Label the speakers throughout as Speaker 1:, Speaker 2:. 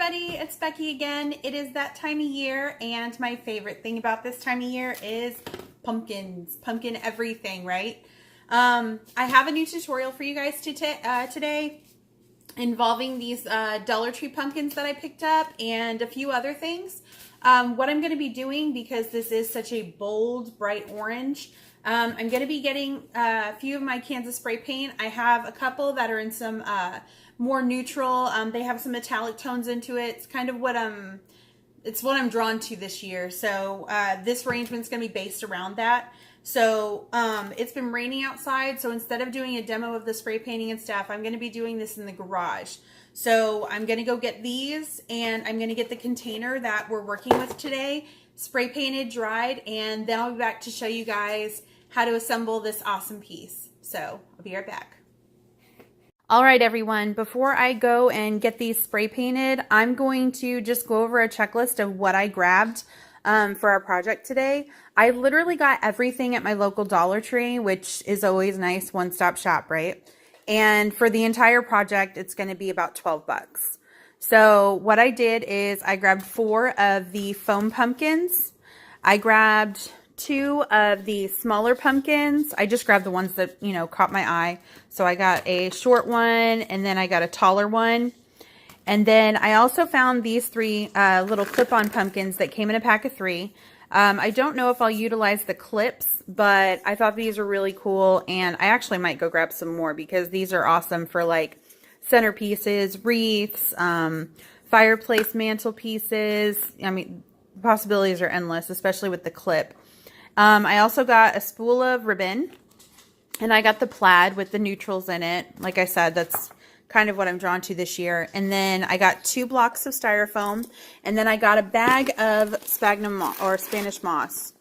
Speaker 1: everybody, it's Becky again. It is that time of year, and my favorite thing about this time of year is pumpkins. Pumpkin everything, right? I have a new tutorial for you guys today involving these Dollar Tree pumpkins that I picked up and a few other things. What I'm going to be doing, because this is such a bold, bright orange, I'm going to be getting a few of my cans of spray paint. I have a couple that are in some more neutral. They have some metallic tones into it. It's kind of what I'm drawn to this year. So this arrangement's going to be based around that. So it's been raining outside, so instead of doing a demo of the spray painting and stuff, I'm going to be doing this in the garage. So I'm going to go get these, and I'm going to get the container that we're working with today spray painted, dried, and then I'll be back to show you guys how to assemble this awesome piece. So I'll be right back. All right, everyone, before I go and get these spray painted, I'm going to just go over a checklist of what I grabbed for our project today. I literally got everything at my local Dollar Tree, which is always nice, one-stop shop, right? And for the entire project, it's going to be about 12 bucks. So what I did is I grabbed 4 of the foam pumpkins. I grabbed 2 of the smaller pumpkins. I just grabbed the ones that, you know, caught my eye. So I got a short one, and then I got a taller one. And then I also found these 3 little clip-on pumpkins that came in a pack of 3. I don't know if I'll utilize the clips, but I thought these were really cool, and I actually might go grab some more because these are awesome for like centerpieces, wreaths, fireplace mantelpieces. I mean, possibilities are endless, especially with the clip. I also got a spool of ribbon, and I got the plaid with the neutrals in it. Like I said, that's kind of what I'm drawn to this year. And then I got 2 blocks of styrofoam, and then I got a bag of sphagnum or Spanish moss.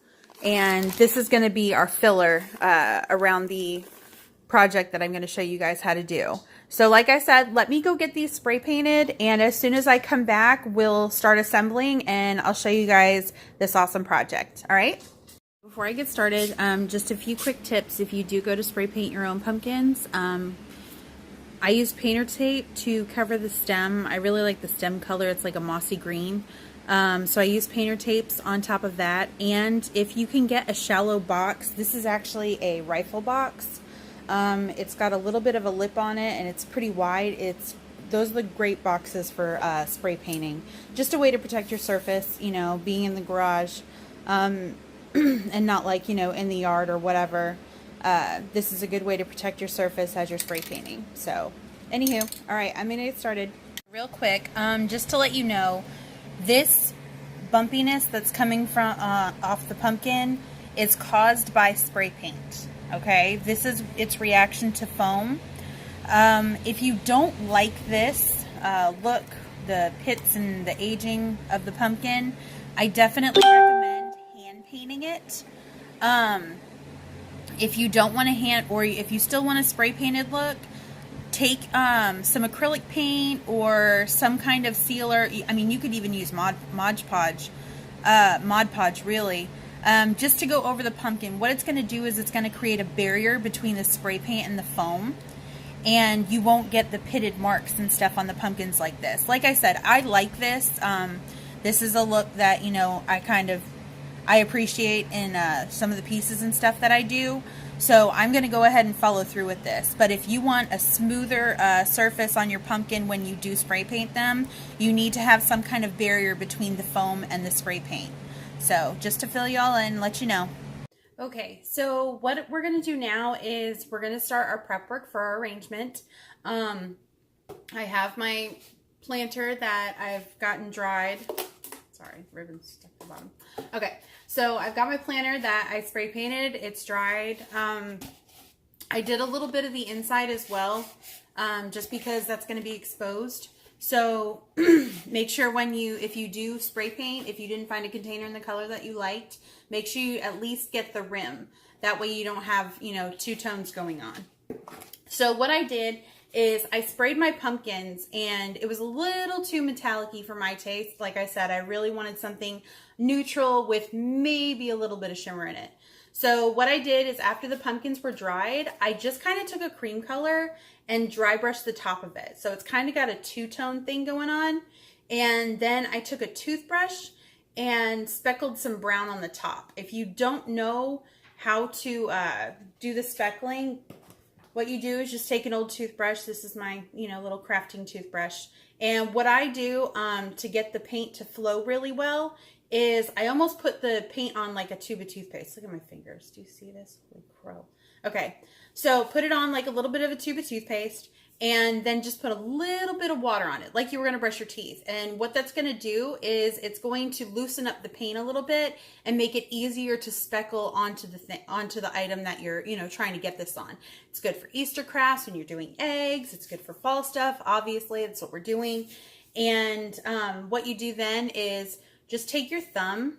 Speaker 1: And this is going to be our filler around the project that I'm going to show you guys how to do. So like I said, let me go get these spray painted, and as soon as I come back, we'll start assembling, and I'll show you guys this awesome project. All right? Before I get started, just a few quick tips if you do go to spray paint your own pumpkins. I use painter tape to cover the stem. I really like the stem color. It's like a mossy green. So I use painter tapes on top of that. And if you can get a shallow box, this is actually a rifle box. It's got a little bit of a lip on it, and it's pretty wide. Those are the great boxes for spray painting. Just a way to protect your surface, you know, being in the garage, and not like, you know, in the yard or whatever. This is a good way to protect your surface as you're spray painting. So, anywho, all right, I'm gonna get started real quick. Just to let you know, this bumpiness that's coming from off the pumpkin is caused by spray paint. Okay, this is its reaction to foam. If you don't like this look, the pits and the aging of the pumpkin, I definitely recommend hand painting it. If you don't want to hand, or if you still want a spray painted look, take some acrylic paint or some kind of sealer. I mean, you could even use Mod Podge really, just to go over the pumpkin. What it's going to do is it's going to create a barrier between the spray paint and the foam, and you won't get the pitted marks and stuff on the pumpkins like this. Like I said, I like this. This is a look that, you know, I appreciate in some of the pieces and stuff that I do. So I'm going to go ahead and follow through with this. But if you want a smoother surface on your pumpkin when you do spray paint them, you need to have some kind of barrier between the foam and the spray paint. So just to fill y'all in, let you know. Okay, so what we're going to do now is we're going to start our prep work for our arrangement. I have my planter that I've gotten dried. Sorry, ribbon's stuck at the bottom. Okay, so I've got my planter that I spray painted. It's dried. I did a little bit of the inside as well, just because that's going to be exposed. So make sure if you do spray paint, if you didn't find a container in the color that you liked, make sure you at least get the rim. That way you don't have, you know, 2 tones going on. So what I did is I sprayed my pumpkins, and it was a little too metallic-y for my taste. Like I said, I really wanted something neutral with maybe a little bit of shimmer in it. So what I did is after the pumpkins were dried, I just kind of took a cream color and dry brushed the top of it. So it's kind of got a 2-tone thing going on. And then I took a toothbrush and speckled some brown on the top. If you don't know how to do the speckling, what you do is just take an old toothbrush. This is my, little crafting toothbrush. And what I do to get the paint to flow really well is I almost put the paint on like a tube of toothpaste. Look at my fingers. Do you see this? Holy crow. Okay, so put it on like a little bit of a tube of toothpaste, and then just put a little bit of water on it, like you were going to brush your teeth. And what that's going to do is it's going to loosen up the paint a little bit and make it easier to speckle onto the item that you're, trying to get this on. It's good for Easter crafts when you're doing eggs. It's good for fall stuff. Obviously, that's what we're doing. And what you do then is just take your thumb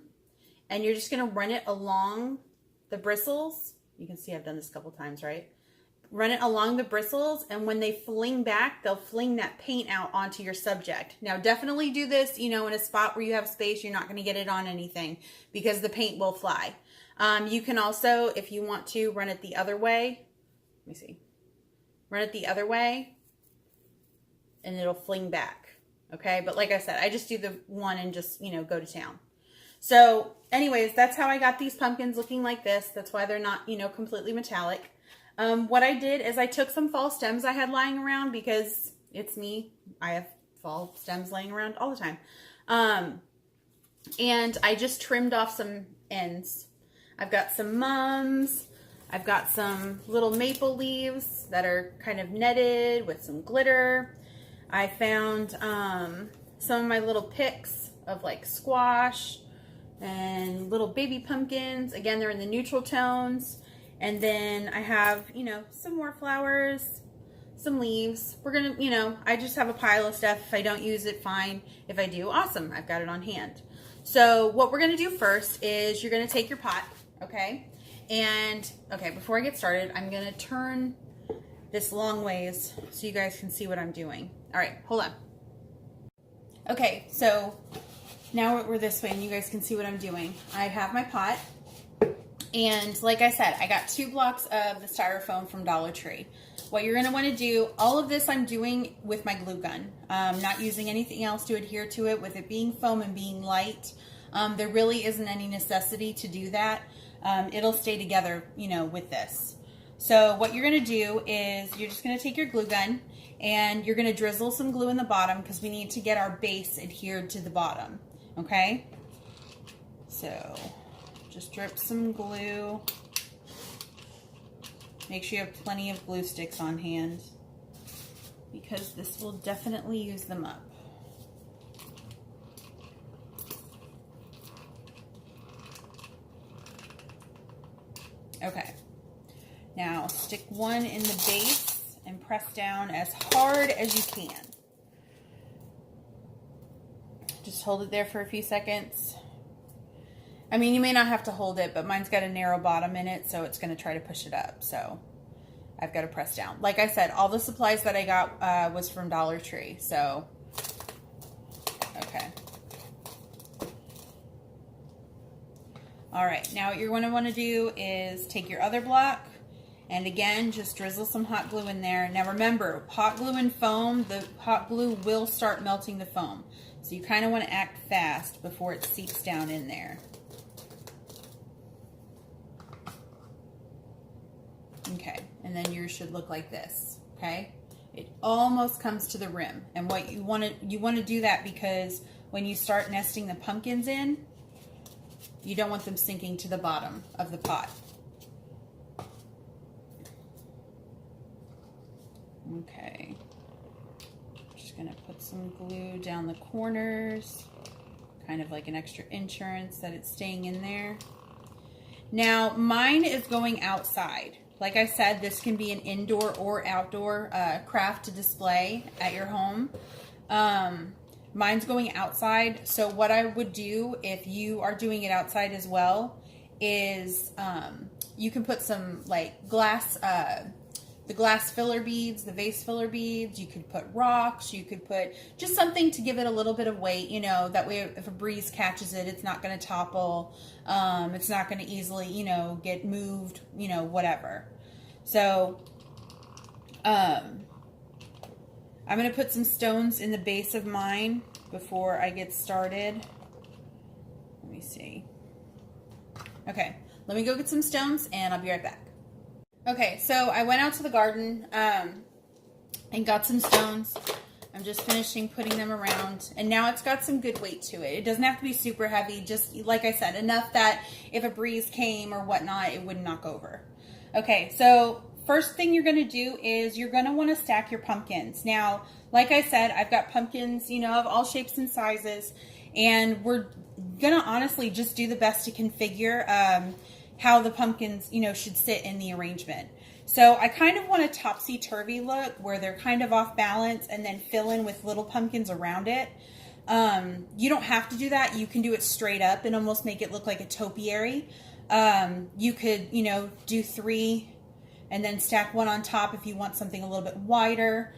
Speaker 1: and you're just going to run it along the bristles. You can see I've done this a couple times, right? Run it along the bristles, and when they fling back, they'll fling that paint out onto your subject. Now, definitely do this, in a spot where you have space. You're not going to get it on anything because the paint will fly. You can also, if you want to, run it the other way. Let me see. Run it the other way, and it'll fling back. Okay, but like I said, I just do the one and just, go to town. So, anyways, that's how I got these pumpkins looking like this. That's why they're not, completely metallic. What I did is I took some fall stems I had lying around because it's me. I have fall stems laying around all the time. And I just trimmed off some ends. I've got some mums. I've got some little maple leaves that are kind of netted with some glitter. I found some of my little picks of like squash and little baby pumpkins. Again, they're in the neutral tones. And then I have, some more flowers, some leaves. We're going to, I just have a pile of stuff. If I don't use it, fine. If I do, awesome. I've got it on hand. So what we're going to do first is you're going to take your pot, okay? And, okay, before I get started, I'm going to turn this long ways so you guys can see what I'm doing. All right, hold on. Okay, so now we're this way and you guys can see what I'm doing. I have my pot. And like I said, I got 2 blocks of the styrofoam from Dollar Tree. What you're going to want to do, all of this I'm doing with my glue gun. Not using anything else to adhere to it. With it being foam and being light, there really isn't any necessity to do that. It'll stay together, with this. So what you're going to do is you're just going to take your glue gun and you're going to drizzle some glue in the bottom because we need to get our base adhered to the bottom. Okay? So just drip some glue. Make sure you have plenty of glue sticks on hand because this will definitely use them up. Okay. Now stick one in the base and press down as hard as you can. Just hold it there for a few seconds. I mean, you may not have to hold it, but mine's got a narrow bottom in it, so it's going to try to push it up. So I've got to press down. Like I said, all the supplies that I got was from Dollar Tree. So, okay. All right. Now what you're going to want to do is take your other block and again, just drizzle some hot glue in there. Now remember, hot glue and foam, the hot glue will start melting the foam. So you kind of want to act fast before it seeps down in there. Okay, and then yours should look like this, okay? It almost comes to the rim. And what you want to do that because when you start nesting the pumpkins in, you don't want them sinking to the bottom of the pot. Okay. Just gonna put some glue down the corners, kind of like an extra insurance that it's staying in there. Now, mine is going outside. Like I said, this can be an indoor or outdoor craft to display at your home. Mine's going outside, so what I would do if you are doing it outside as well is you can put some like glass, the glass filler beads, the vase filler beads. You could put rocks. You could put just something to give it a little bit of weight, you know, that way if a breeze catches it, it's not going to topple. It's not going to easily, you know, get moved, you know, whatever. So, I'm going to put some stones in the base of mine before I get started. Let me see. Okay, let me go get some stones and I'll be right back. Okay, so I went out to the garden and got some stones. I'm just finishing putting them around, and now it's got some good weight to it. It doesn't have to be super heavy, just like I said, enough that if a breeze came or whatnot, it wouldn't knock over. Okay, so first thing you're going to do is you're going to want to stack your pumpkins. Now, like I said, I've got pumpkins, you know, of all shapes and sizes, and we're going to honestly just do the best to configure how the pumpkins, you know, should sit in the arrangement. So I kind of want a topsy-turvy look where they're kind of off balance and then fill in with little pumpkins around it. You don't have to do that. You can do it straight up and almost make it look like a topiary. You could, you know, do 3 and then stack 1 on top if you want something a little bit wider,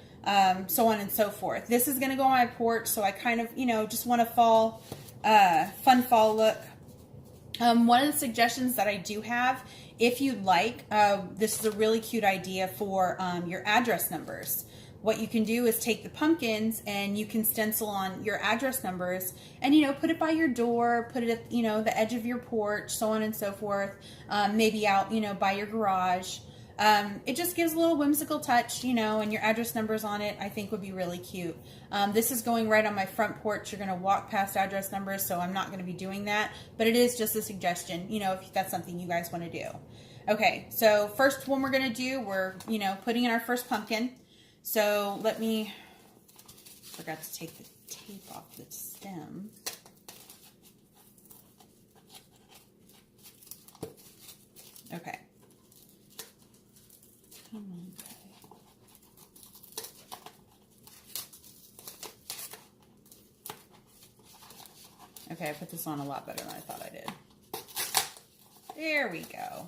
Speaker 1: so on and so forth. This is going to go on my porch, so I kind of, you know, just want a fall, fun fall look. One of the suggestions that I do have, if you'd like, this is a really cute idea for your address numbers. What you can do is take the pumpkins and you can stencil on your address numbers and, you know, put it by your door, put it at, you know, the edge of your porch, so on and so forth, maybe out, you know, by your garage. It just gives a little whimsical touch, you know, and your address numbers on it, I think would be really cute. This is going right on my front porch. You're going to walk past address numbers, so I'm not going to be doing that, but it is just a suggestion, you know, if that's something you guys want to do. Okay, so first one we're going to do, we're, you know, putting in our first pumpkin. So let me, forgot to take the tape off the stem. Okay. Come on, okay, I put this on a lot better than I thought I did. There we go.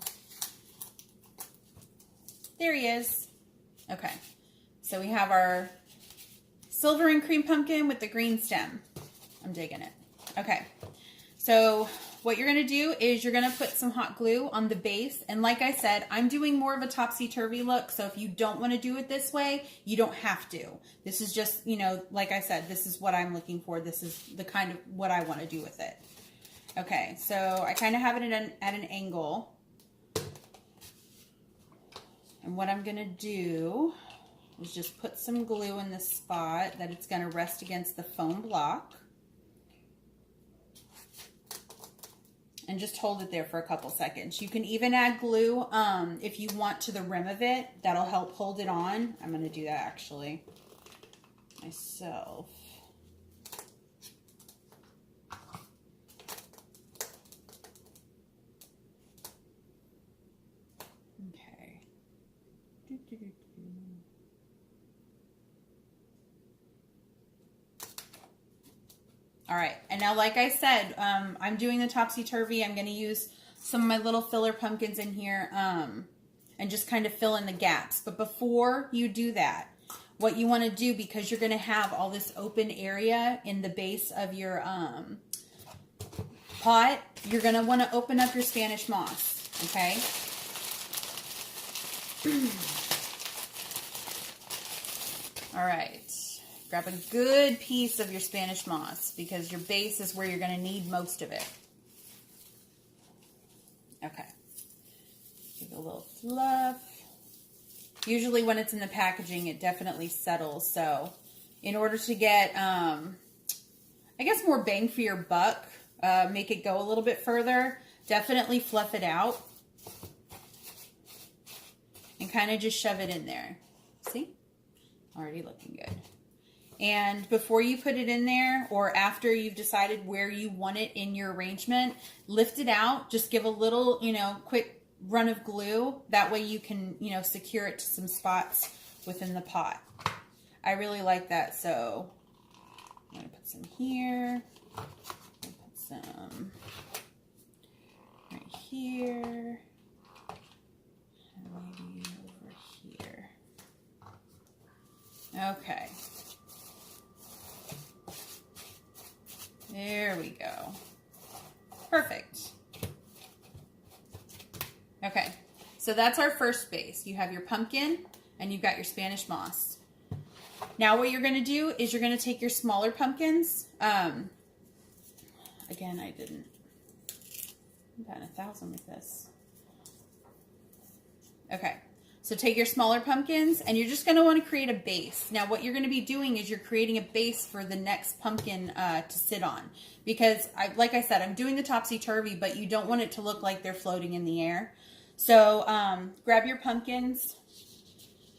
Speaker 1: There he is. Okay, so we have our silver and cream pumpkin with the green stem. I'm digging it. Okay, so what you're going to do is you're going to put some hot glue on the base. And like I said, I'm doing more of a topsy-turvy look. So if you don't want to do it this way, you don't have to. This is just, you know, like I said, this is what I'm looking for. This is the kind of what I want to do with it. Okay, so I kind of have it at an angle. And what I'm going to do is just put some glue in the spot that it's going to rest against the foam block. And just hold it there for a couple seconds. You can even add glue if you want to the rim of it. That'll help hold it on. I'm going to do that actually myself. Okay. All right, and now like I said, I'm doing the topsy-turvy. I'm going to use some of my little filler pumpkins in here and just kind of fill in the gaps. But before you do that, what you want to do, because you're going to have all this open area in the base of your pot, you're going to want to open up your Spanish moss, okay? All right. Grab a good piece of your Spanish moss because your base is where you're going to need most of it. Okay. Give it a little fluff. Usually when it's in the packaging, it definitely settles. So in order to get, I guess, more bang for your buck, make it go a little bit further, definitely fluff it out. And kind of just shove it in there. See? Already looking good. And before you put it in there, or after you've decided where you want it in your arrangement, lift it out. Just give a little, you know, quick run of glue. That way you can, you know, secure it to some spots within the pot. I really like that. So I'm going to put some here. Put some right here. And maybe over here. Okay. There we go. Perfect. Okay, so that's our first base. You have your pumpkin and you've got your Spanish moss. Now what you're going to do is you're going to take your smaller pumpkins. Again, I've gotten 1,000 with this. Okay, so take your smaller pumpkins and you're just going to want to create a base. Now what you're going to be doing is you're creating a base for the next pumpkin to sit on. Because, like I said, I'm doing the topsy-turvy, but you don't want it to look like they're floating in the air. So grab your pumpkins.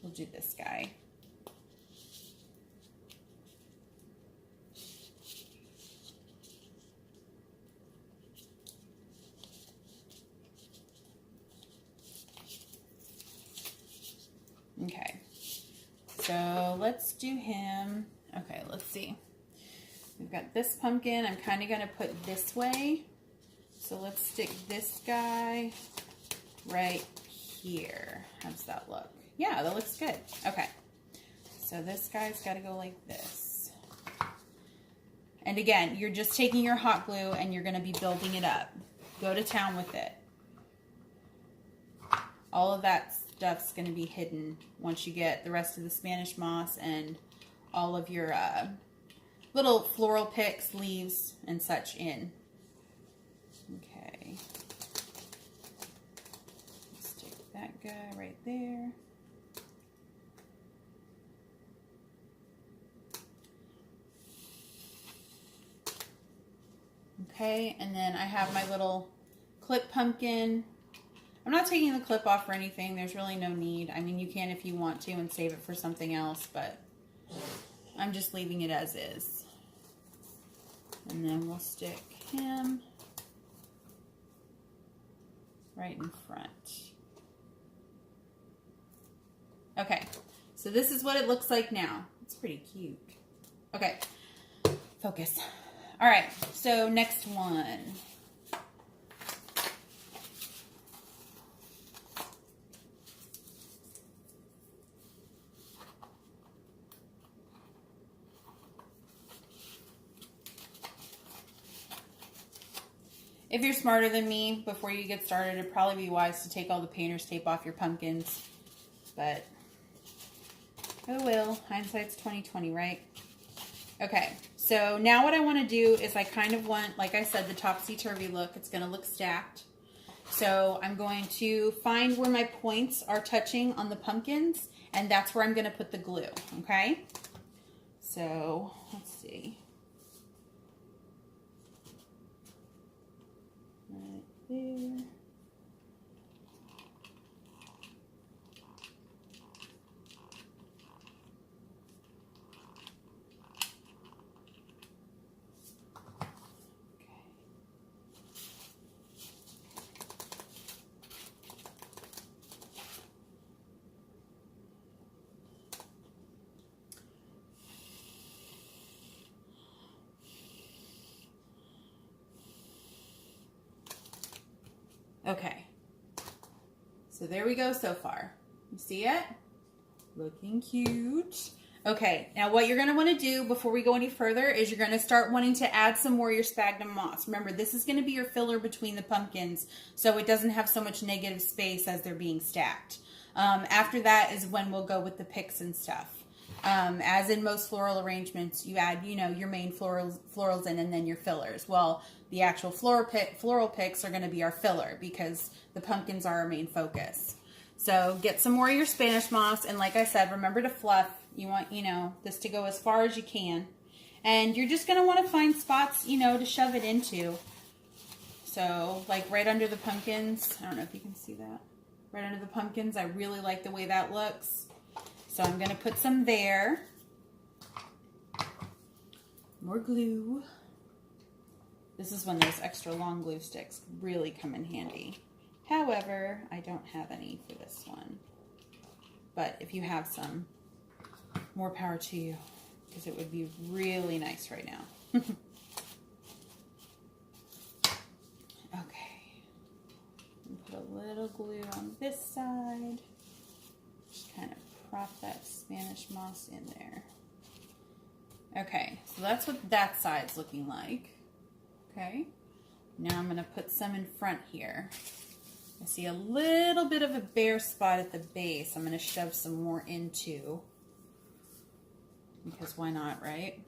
Speaker 1: We'll do this guy. Okay, so let's do him. Okay, let's see. We've got this pumpkin. I'm kind of going to put this way. So let's stick this guy right here. How does that look? Yeah, that looks good. Okay, so this guy's got to go like this. And again, you're just taking your hot glue and you're going to be building it up. Go to town with it. All of that stuff's going to be hidden once you get the rest of the Spanish moss and all of your little floral picks, leaves, and such in. Okay. Stick that guy right there. Okay, and then I have my little clip pumpkin. I'm not taking the clip off or anything. There's really no need. I mean, you can if you want to and save it for something else, but I'm just leaving it as is. And then we'll stick him right in front. Okay, so this is what it looks like now. It's pretty cute. Okay, focus. All right, so next one. If you're smarter than me, before you get started, it'd probably be wise to take all the painter's tape off your pumpkins. But, oh well, hindsight's 20/20, right? Okay, so now what I want to do is I kind of want, like I said, the topsy-turvy look. It's going to look stacked. So I'm going to find where my points are touching on the pumpkins, and that's where I'm going to put the glue, okay? So, let's see. Right there. Okay, so there we go so far. You see it? Looking cute. Okay, now what you're going to want to do before we go any further is you're going to start wanting to add some more of your sphagnum moss. Remember, this is going to be your filler between the pumpkins, so it doesn't have so much negative space as they're being stacked. After that is when we'll go with the picks and stuff. As in most floral arrangements, you add, you know, your main florals in and then your fillers. Well, the actual floral picks are going to be our filler because the pumpkins are our main focus. So get some more of your Spanish moss, and like I said, remember to fluff. You want, you know, this to go as far as you can. And you're just going to want to find spots, you know, to shove it into. So, like right under the pumpkins, I don't know if you can see that. Right under the pumpkins, I really like the way that looks. So I'm going to put some there. More glue. This is when those extra long glue sticks really come in handy. However, I don't have any for this one. But if you have some, more power to you, because it would be really nice right now. Okay. Put a little glue on this side. Just kind of prop that Spanish moss in there. Okay, so that's what that side's looking like. Okay, now I'm going to put some in front here. I see a little bit of a bare spot at the base. I'm going to shove some more into. because why not, right?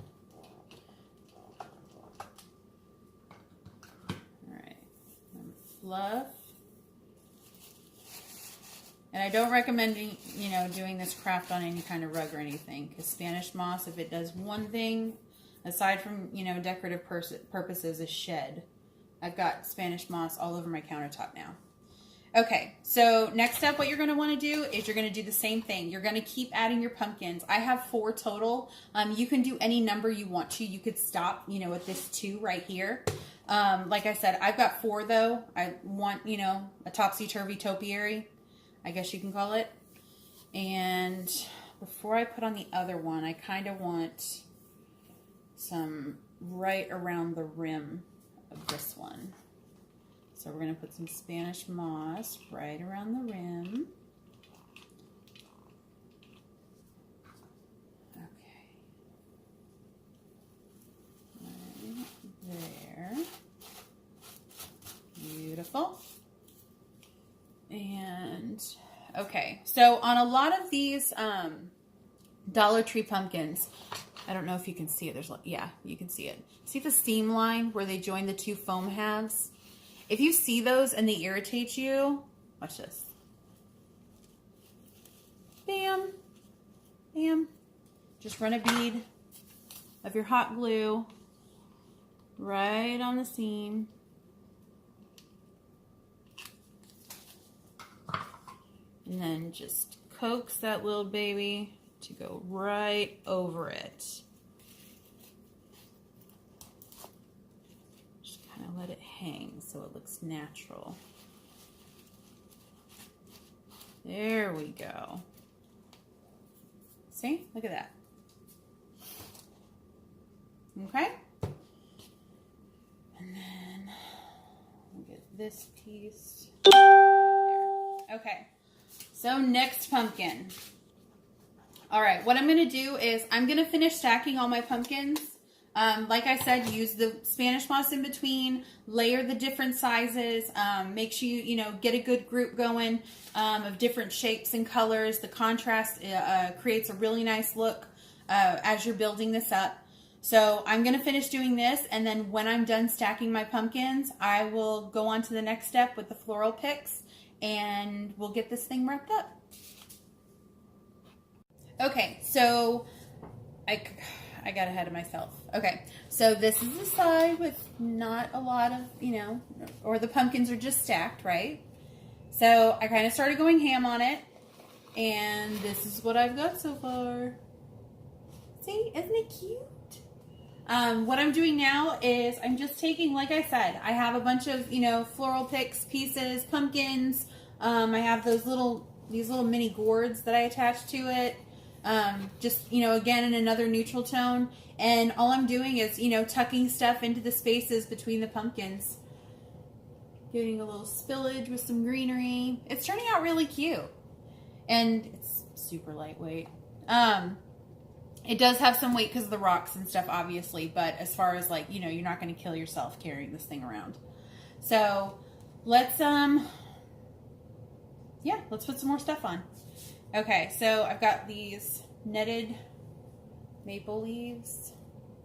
Speaker 1: All right, fluff. And I don't recommend, you know, doing this craft on any kind of rug or anything, because Spanish moss, if it does one thing, aside from, you know, decorative purposes, is shed. I've got Spanish moss all over my countertop now. Okay, so next up, what you're going to want to do is you're going to do the same thing. You're going to keep adding your pumpkins. I have 4 total. You can do any number you want to. You could stop, you know, at this 2 right here. Like I said, I've got 4 though. I want, you know, a topsy turvy topiary, I guess you can call it. And before I put on the other one, I kind of want some right around the rim of this one. So we're going to put some Spanish moss right around the rim. Okay. Right there. Beautiful. And okay, so on a lot of these Dollar Tree pumpkins, I don't know if you can see it. Yeah, you can see it. See the seam line where they join the 2 foam halves? If you see those and they irritate you, watch this. Bam, bam. Just run a bead of your hot glue right on the seam. And then just coax that little baby to go right over it. Just kind of let it hang so it looks natural. There we go. See? Look at that. Okay? And then we'll get this piece right there. Okay. So next pumpkin. All right, what I'm going to do is I'm going to finish stacking all my pumpkins. Like I said, use the Spanish moss in between, layer the different sizes, make sure you know, get a good group going of different shapes and colors. The contrast creates a really nice look as you're building this up. So I'm going to finish doing this, and then when I'm done stacking my pumpkins, I will go on to the next step with the floral picks, and we'll get this thing wrapped up. Okay, so I got ahead of myself. Okay, so this is the side with not a lot of, you know, or the pumpkins are just stacked, right? So I kind of started going ham on it, and this is what I've got so far. See, isn't it cute? What I'm doing now is I'm just taking, like I said, I have a bunch of, you know, floral picks, pieces, pumpkins. I have these little mini gourds that I attach to it. Just, you know, again, in another neutral tone. And all I'm doing is, you know, tucking stuff into the spaces between the pumpkins. Getting a little spillage with some greenery. It's turning out really cute. And it's super lightweight. It does have some weight because of the rocks and stuff, obviously. But as far as, like, you know, you're not going to kill yourself carrying this thing around. So, let's put some more stuff on. Okay, so I've got these netted maple leaves.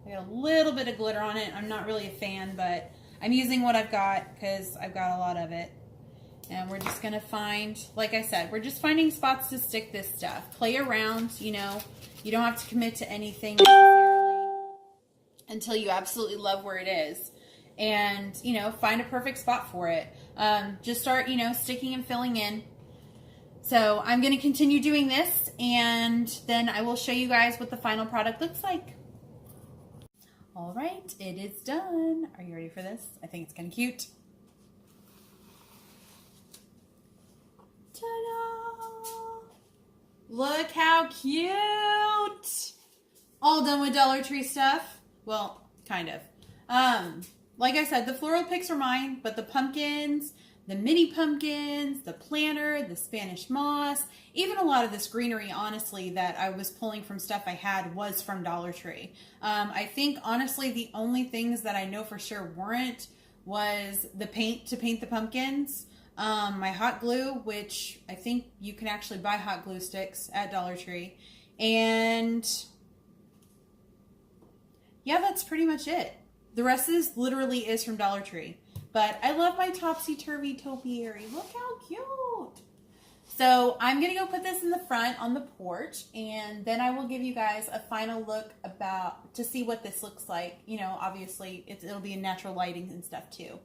Speaker 1: I got a little bit of glitter on it. I'm not really a fan, but I'm using what I've got because I've got a lot of it. And we're just going to find, like I said, we're just finding spots to stick this stuff. Play around, you know. You don't have to commit to anything necessarily until you absolutely love where it is. And, you know, find a perfect spot for it. Just start, you know, sticking and filling in. So I'm going to continue doing this, and then I will show you guys what the final product looks like. All right, it is done. Are you ready for this? I think it's kind of cute. Ta-da! Look how cute! All done with Dollar Tree stuff. Well, kind of. Like I said, the floral picks are mine, but the pumpkins, the mini pumpkins, the planter, the Spanish moss, even a lot of this greenery, honestly, that I was pulling from stuff I had was from Dollar Tree. I think, honestly, the only things that I know for sure weren't was the paint to paint the pumpkins, my hot glue, which I think you can actually buy hot glue sticks at Dollar Tree, and yeah, that's pretty much it. The rest of this literally is from Dollar Tree. But I love my Topsy Turvy topiary. Look how cute. So I'm going to go put this in the front on the porch, and then I will give you guys a final look to see what this looks like. You know, obviously it'll be in natural lighting and stuff too.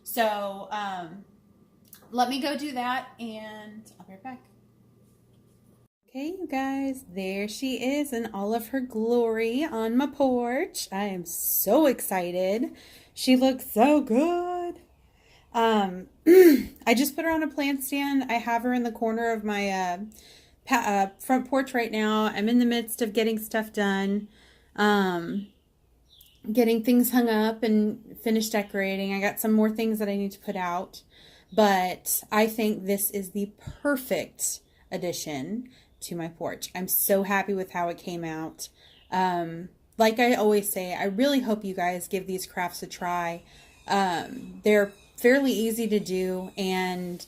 Speaker 1: So let me go do that, and I'll be right back. Okay, you guys, there she is in all of her glory on my porch. I am so excited. She looks so good. I just put her on a plant stand. I have her in the corner of my front porch right now. I'm in the midst of getting stuff done, getting things hung up and finished decorating. I got some more things that I need to put out, but I think this is the perfect addition to my porch. I'm so happy with how it came out. Like I always say, I really hope you guys give these crafts a try. They're fairly easy to do, and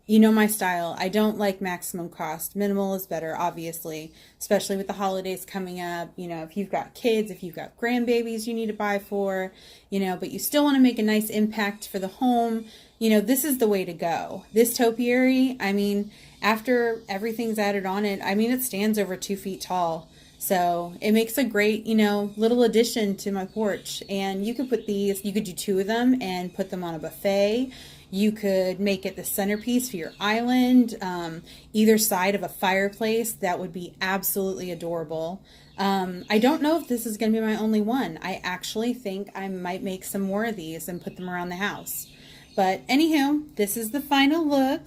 Speaker 1: you know my style. I don't like maximum cost. Minimal is better, obviously, especially with the holidays coming up. You know, if you've got kids, if you've got grandbabies you need to buy for, you know, but you still want to make a nice impact for the home, you know, this is the way to go. This topiary, I mean, after everything's added on it, I mean, it stands over 2 feet tall. So it makes a great, you know, little addition to my porch. And you could put these, you could do 2 of them and put them on a buffet. You could make it the centerpiece for your island, either side of a fireplace. That would be absolutely adorable. I don't know if this is going to be my only one. I actually think I might make some more of these and put them around the house. But anywho, this is the final look.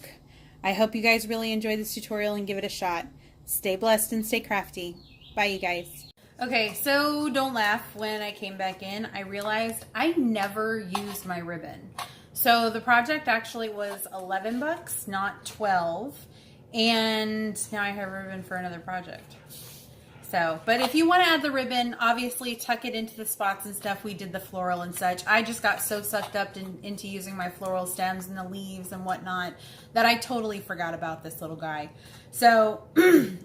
Speaker 1: I hope you guys really enjoy this tutorial and give it a shot. Stay blessed and stay crafty. Bye, you guys. Okay, so don't laugh. When I came back in, I realized I never used my ribbon. So the project actually was 11 bucks, not 12. And now I have a ribbon for another project. So, but if you want to add the ribbon, obviously tuck it into the spots and stuff. We did the floral and such. I just got so sucked up into using my floral stems and the leaves and whatnot that I totally forgot about this little guy. So,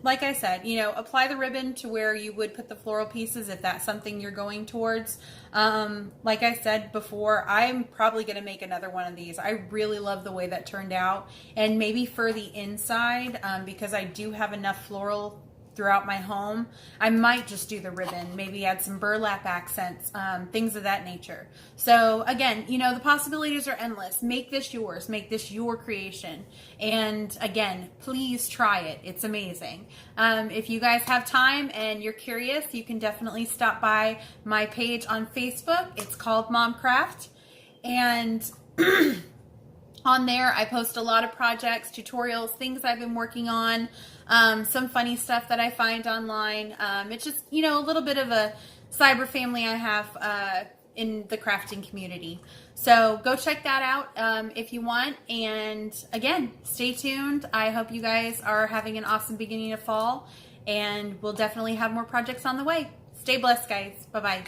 Speaker 1: like I said, you know, apply the ribbon to where you would put the floral pieces if that's something you're going towards. Like I said before, I'm probably going to make another one of these. I really love the way that turned out. And maybe for the inside, because I do have enough floral throughout my home, I might just do the ribbon, maybe add some burlap accents, things of that nature. So again, you know, the possibilities are endless. Make this yours, make this your creation. And again, please try it. It's amazing. If you guys have time and you're curious, you can definitely stop by my page on Facebook. It's called Mom Craft. And on there, I post a lot of projects, tutorials, things I've been working on, some funny stuff that I find online. It's just, you know, a little bit of a cyber family I have in the crafting community. So go check that out if you want. And again, stay tuned. I hope you guys are having an awesome beginning of fall, and we'll definitely have more projects on the way. Stay blessed, guys. Bye-bye.